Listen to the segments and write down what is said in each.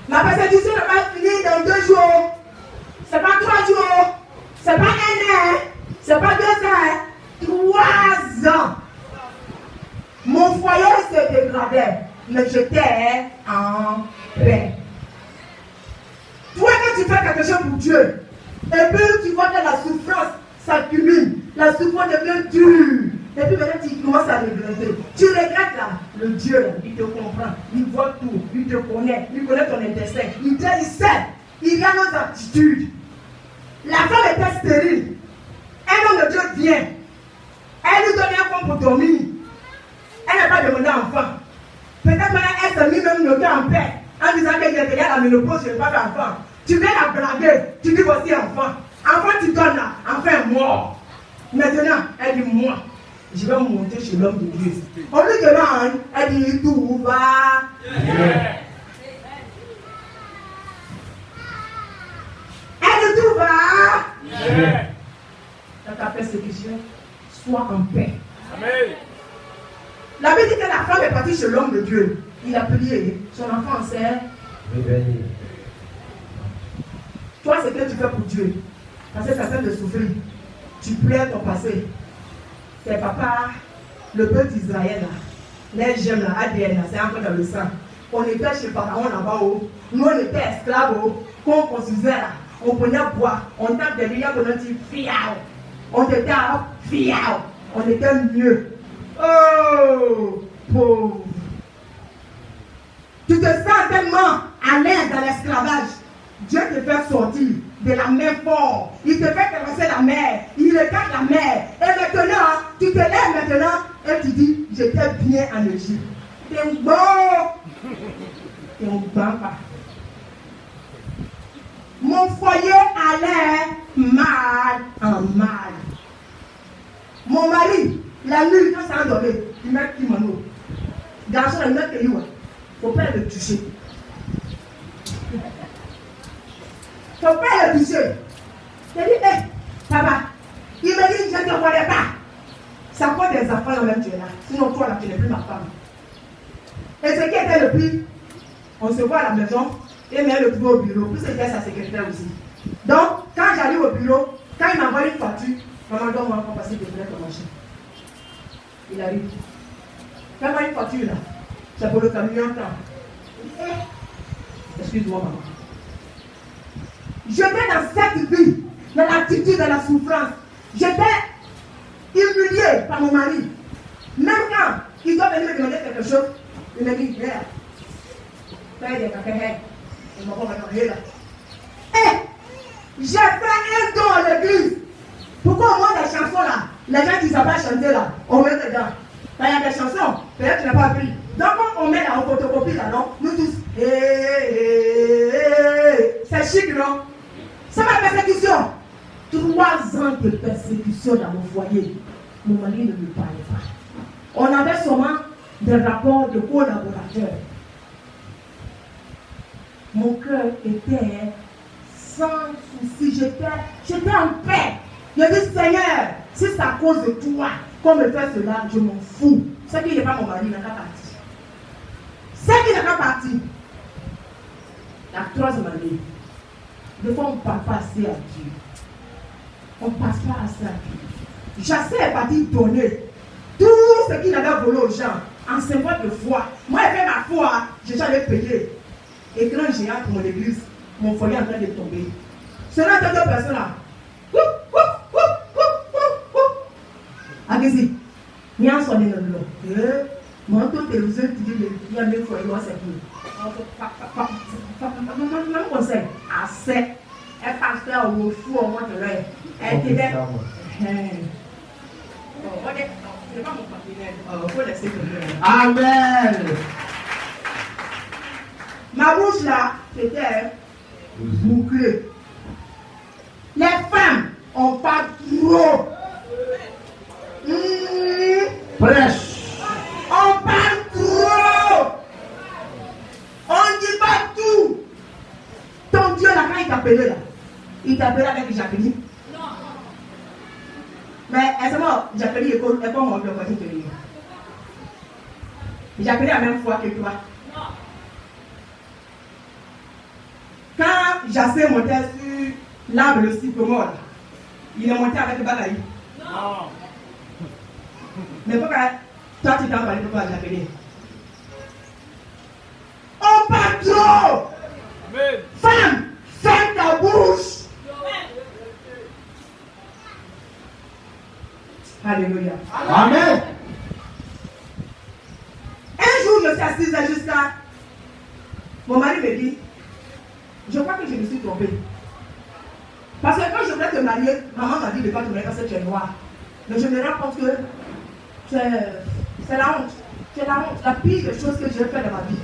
Ma persécution ne va pas finir dans 2 jours. C'est pas 3 jours. C'est pas 1 an. C'est pas 2 ans. 3 ans. Mon foyer se dégradait, mais j'étais en paix. Toi, quand tu fais quelque chose pour Dieu, et puis tu vois que la souffrance s'accumule, la souffrance devient dure, et puis maintenant tu commences à regretter. Tu regrettes là, le Dieu, là, il te comprend, il voit tout, il te connaît, il connaît ton intestin, il sait, il a nos aptitudes. La femme était stérile. Un homme de Dieu vient, elle lui donne un compte pour dormir. Elle n'a pas demandé enfant. Peut-être maintenant elle s'est mis même notée en paix en disant qu'elle est à la ménopause, je n'ai pas d'enfant. Tu viens la blaguer, tu dis voici enfant. Enfant tu donnes là, enfin mort. Maintenant, elle dit moi, je vais monter chez l'homme de Dieu. On lui demande, elle dit tout va. Elle dit tout va. Dans ta persécution, sois en paix. Amen. La Bible dit que la femme est partie chez l'homme de Dieu. Il a prié, son enfant s'est réveillé. Toi, c'est ce que tu fais pour Dieu. Parce que ça fait de souffrir. Tu pleures ton passé. Tes papas, le peuple d'Israël, les gemmes, ADN, c'est encore dans le sang. On était chez Pharaon là-bas haut. Nous, on était esclaves haut. Quand on construisait là, on prenait bois. On tape des liens, on dit fiao. On était fiao. On était mieux. Oh, pauvre. Tu te sens tellement à l'aise dans l'esclavage. Dieu te fait sortir de la mer fort. Il te fait traverser la mer. Il regarde la mer. Et maintenant, tu te lèves maintenant et tu dis, j'étais bien en Égypte. T'es un bon. T'es un bon pas. Mon foyer allait mal en mal. Mon mari, la nuit, quand ça a dormi, il met kimono. Garçon, il met que il ne faut pas le toucher. Il ne faut pas le toucher. Il dit, hé, papa, il me dit, je ne te connais pas. Ça prend des enfants là même, tu es là. Sinon, toi là, tu n'es plus ma femme. Et ce qui était le pire, on se voit à la maison, et met le trouver au bureau, puis c'était sa secrétaire aussi. Donc, quand j'arrive au bureau, quand il m'envoie une facture, maman donne-moi un passer de fenêtre au marché. Il arrive. Fais-moi une facture là. C'est pour le camion temps. Excuse-moi, maman. J'étais dans cette vie, dans l'attitude, dans la souffrance. J'étais humilié par mon mari. Même quand il doit venir me demander quelque chose, il me dit, viens. Fais des cacahuètes. Il m'a pas là. J'ai fait un don à l'église. Pourquoi au moins des chansons là, les gens qui ne savent pas chanter là, on met dedans. Quand il y a des chansons, peut-être tu n'as pas appris. Donc quand on met là, on photocopie là, non? Nous tous, c'est chic, non? C'est ma persécution. 3 ans de persécution dans mon foyer. Mon mari ne me parlait pas. On avait seulement des rapports de collaborateurs. Mon cœur était sans souci. J'étais en paix. Je dis, Seigneur, si c'est à cause de toi qu'on me fait cela, je m'en fous. C'est qu'il n'est pas mon mari, il n'a qu'à partir. C'est qu'il n'a qu'à partir. La 3e année, des fois on ne parle pas assez à Dieu. On ne passe pas assez à Dieu. J'essaie de partir donner tout ce qu'il avait volé aux gens en 50 de foi. Moi, j'ai fait ma foi, j'ai jamais payé. Écran géant pour mon église, mon foyer est en train de tomber. Cela est 2 personnes là. Allez-y. Il y a un son de l'eau. Mon taux de télévision, tu dis, il y a des foyers, c'est pour. Même conseil, assez. Elle passe là au fou, au moins de l'œil. Elle dit, c'est pas mon partenaire. Il faut laisser tomber. Amen. Ma bouche là, c'était bouclée. Les femmes, on parle trop. Prêche. On parle trop. On ne dit pas tout. Ton Dieu là, quand il t'appelait là, il t'appelait avec Jacqueline. Non. Mais est-ce que Jacqueline est comme mon Dieu quand il te dit. Jacqueline a la même foi que toi. Non. Jassé montait sur l'arbre, le sycomore, il est monté avec le bagaille. Non. Mais pourquoi toi tu t'en parles, pourquoi j'appelais? Oh patron! Amen. Femme, ferme ta bouche! Alléluia. Amen. Un jour, je suis assise là jusqu'à... Mon mari me dit, je crois que je me suis trompée. Parce que quand je voulais te marier, maman m'a dit de ne pas te marier parce que tu es noire. Mais je me rends compte que c'est la honte. C'est la honte. La pire des choses que j'ai fait dans ma vie.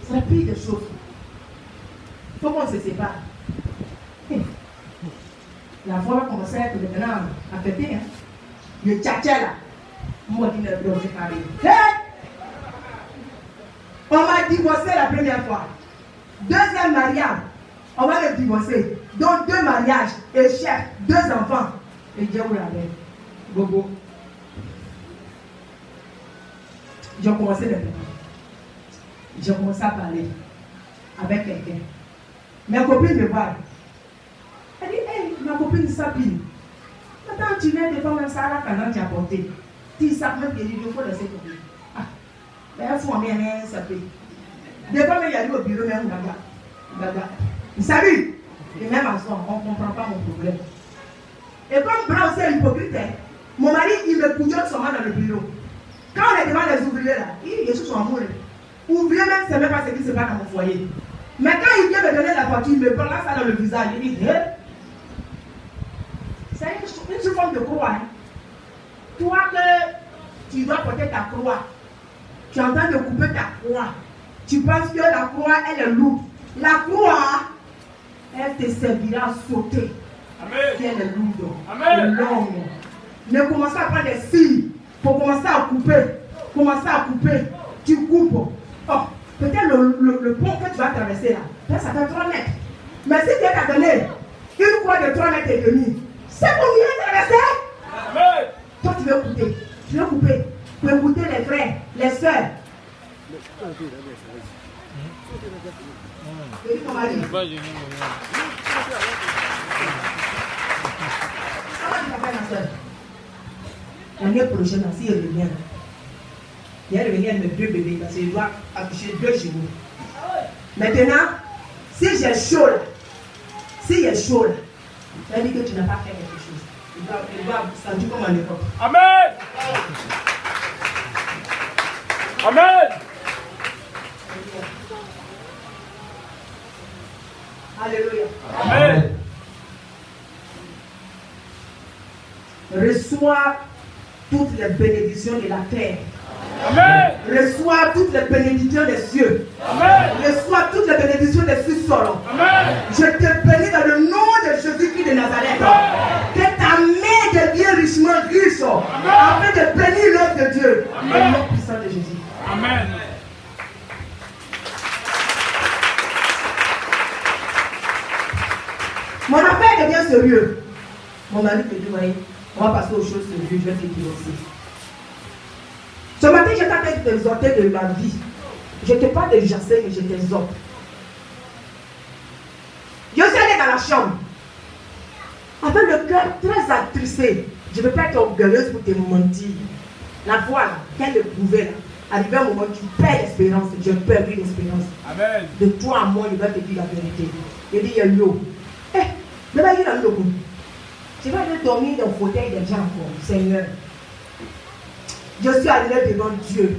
C'est la pire des choses. Il faut qu'on se sépare. La voix va commencer à être maintenant à péter. Hein. Le tchatcha là. Moi, je ne peux pas parler. On m'a divorcé la première fois. Deuxième mariage, on va le divorcer. Donc 2 mariages, et chef, 2 enfants. Et Dieu vous l'avait. Bobo. J'ai commencé le paiement. J'ai commencé à parler avec quelqu'un. Mes copines me voient. Elle dit, hey, ma copine s'habille. Attends, tu viens de faire un salaire quand tu as porté. Tu sais même qu'il faut laisser tomber. Ah, mais il faut bien s'habiller. Des fois, il y a eu au bureau, même gaga. Salut! Et même à soi, on ne comprend pas mon problème. Et comme Bras aussi est hypocrite, mon mari, il me couillonne seulement dans le bureau. Quand on est devant les ouvriers là, il est sous son amour. Ouvrier même, c'est même pas ce qui se passe dans mon foyer. Mais quand il vient me donner la voiture, il me balance ça dans le visage. Il dit, hey. C'est une forme de croix. Hein. Toi que tu dois porter ta croix, tu es en train de couper ta croix. Tu penses que la croix, elle est lourde. La croix, elle te servira à sauter. Amen. Si elle est lourde. Amen. Longue. Ne commence pas à prendre des cils pour commencer à couper. Commencer à couper. Tu coupes. Oh, peut-être le pont que tu vas traverser là, peut-être ça fait 3 mètres. Mais si tu as donné une croix de 3 mètres et demi, c'est pour mieux traverser. Amen. Toi, tu veux couper. Tu veux couper. Tu veux goûter les frères, les soeurs. L'année prochaine, si elle revient, elle revient avec 2 bébés parce qu'elle doit accoucher 2 chez nous. Maintenant, si j'ai chaud là, elle dit que tu n'as pas fait quelque chose. Il doit sentir comme en Europe. Amen. Amen. Alléluia. Amen. Reçois toutes les bénédictions de la terre. Amen. Reçois toutes les bénédictions des cieux. Amen. Reçois toutes les bénédictions des sous-sols. Amen. Je te bénis dans le nom de Jésus-Christ de Nazareth. Amen. Que ta main devienne richement riche. Amen. Afin de bénir l'œuvre de Dieu. Amen. Au nom puissant de Jésus. Amen. Mon affaire devient sérieux. Mon mari me dit, voyez, on va passer aux choses sérieuses, je vais te divorcer. Ce matin, je t'appelle de t'exhorter de ma vie. Je ne te parle de Jassé, mais je t'exhorte. Je suis allée dans la chambre. Avec le cœur très attristé. Je ne veux pas être orgueilleuse pour te mentir. La voix, là, qu'elle éprouvait, là. Arrivé un moment, tu perds l'espérance. Je perds l'espérance. Amen. De toi à moi, il va te dire la vérité. Il dit, il y a l'eau. Je vais aller dans l'eau. Je vais aller dormir dans le fauteuil des gens encore. Seigneur. Je suis allé devant Dieu.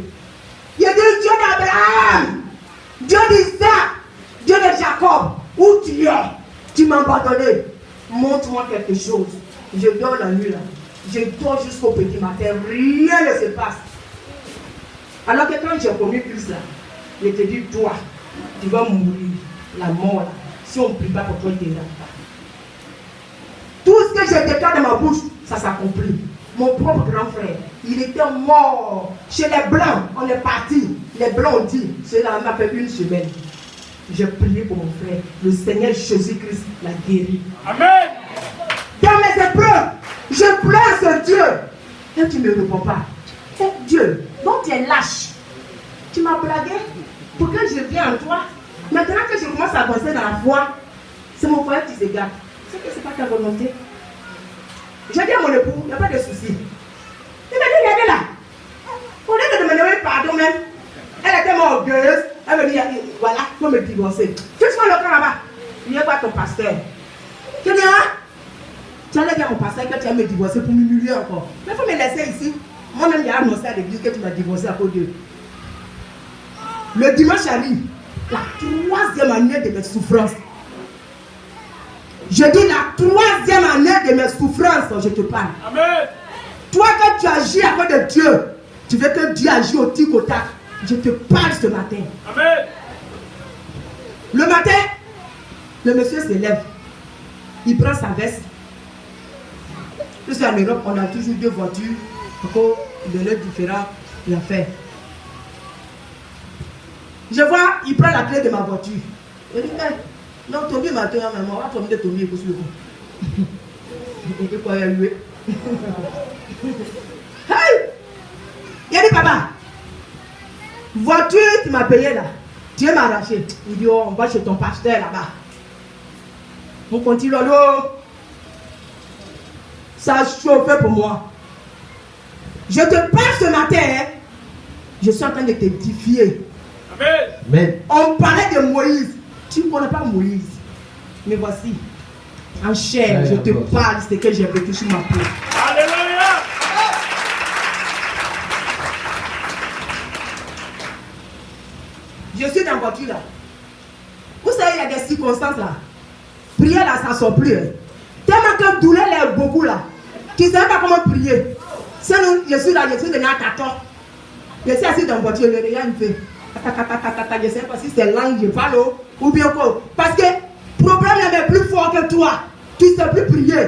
Il a dit Dieu d'Abraham, Dieu d'Isaac, Dieu de Jacob. Où tu es? Tu m'as abandonné. Montre-moi quelque chose. Je dors la nuit là. Je dors jusqu'au petit matin. Rien ne se passe. Alors que quand j'ai connu Christ là, il te dit, toi, tu vas mourir. La mort là. Si on ne prie pas pour toi, il t'est là. Tout ce que je déclare dans ma bouche, ça s'accomplit. Mon propre grand frère, il était mort. Chez les Blancs, on est parti. Les Blancs ont dit, cela m'a fait 1 semaine. J'ai prié pour mon frère. Le Seigneur Jésus-Christ l'a guéri. Amen. Dans mes épreuves, je pleure ce Dieu. Et tu ne me réponds pas. Et Dieu, donc tu es lâche. Tu m'as blagué pour que je vienne en toi. Maintenant que je commence à avancer dans la foi, C'est mon foyer qui se gâte. C'est que ce n'est pas ta volonté. J'ai dit à mon époux, il n'y a pas de souci. Il m'a dit, regardez là. Au lieu de me demander pardon même, elle était orgueilleuse. Elle me dit, voilà, il faut me divorcer. Fixe-moi le camp là-bas. Il n'y a pas ton pasteur. Tu dis, hein? Tu allais dire à mon pasteur que tu vas me divorcer pour m'humilier encore. Mais il faut me laisser ici. Moi-même, j'ai annoncé à l'église que tu m'as divorcé à cause d'eux. Le dimanche arrive, la 3e année de mes souffrances. Je dis la 3e année de mes souffrances, je te parle. Amen. Toi que tu agis à cause de Dieu, tu veux que Dieu agisse au tic au tac. Je te parle ce matin. Amen. Le matin, le monsieur se lève. Il prend sa veste. Parce qu'en Europe, on a toujours 2 voitures. Encore de l'heure différente, il a fait. Je vois, il prend la clé de ma voiture. Il dit, non, Tobi m'a dit, maman, on va tomber de Tobi et coucher. Il dit quoi, il a loué. Hey! Il a dit, papa, voiture, tu m'as payé là. Dieu m'a arraché. Il dit, oh, on va chez ton pasteur là-bas. On continue, l'eau. Ça a chauffé pour moi. Je te parle ce matin, hein. Je suis en train de te défier. Amen. Amen. On parlait de Moïse. Tu ne connais pas Moïse. Mais voici, en chair, je te parle, c'est que j'ai vécu sur ma peau. Alléluia. Je suis dans la voiture là. Vous savez, il y a des circonstances là. Prier là, ça ne sort plus. Hein. Tellement que douleur est beaucoup là. Tu ne sais pas comment prier. Sinon, je suis là, je suis devenu à 14. Je suis assis dans la voiture, le regard me fait. Je ne sais pas si c'est langue je parle ou bien quoi. Parce que le problème est plus fort que toi. Tu ne sais plus prier.